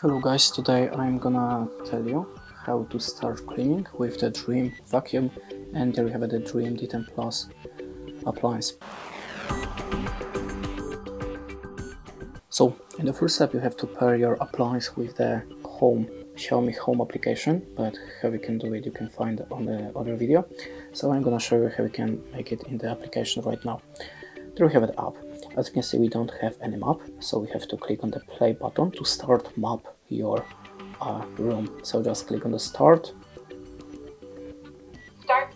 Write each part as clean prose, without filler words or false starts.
Hello guys, today I'm gonna tell you how to start cleaning with the Dreame vacuum, and there we have the Dreame D10 Plus appliance. So in the first step you have to pair your appliance with the Xiaomi Home application, but how you can do it you can find on the other video. So I'm gonna show you how you can make it in the application right now. There we have the app. As you can see, we don't have any map, so we have to click on the play button to start map your room. So just click on the start. Start.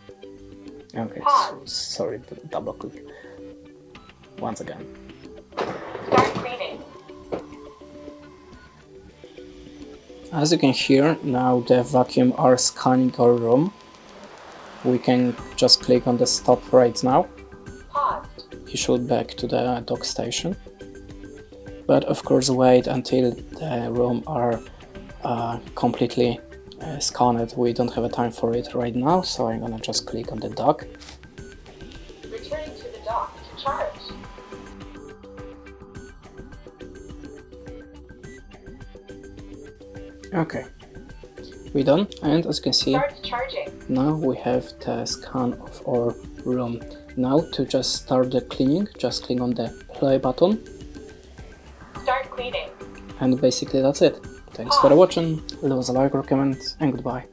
Okay, sorry, double click. Once again. Start cleaning. As you can hear, now the vacuum are scanning our room. We can just click on the stop right now. Pause. He should back to the dock station. But of course wait until the room are completely scanned. We don't have a time for it right now, so I'm gonna just click on the dock. Returning to the dock to charge. Okay, we done, and as you can see, Start charging. now we have the scan of our room. Now to just start the cleaning, just click on the play button. Start cleaning. And basically that's it. Thanks for watching, leave us a like or comment, and goodbye.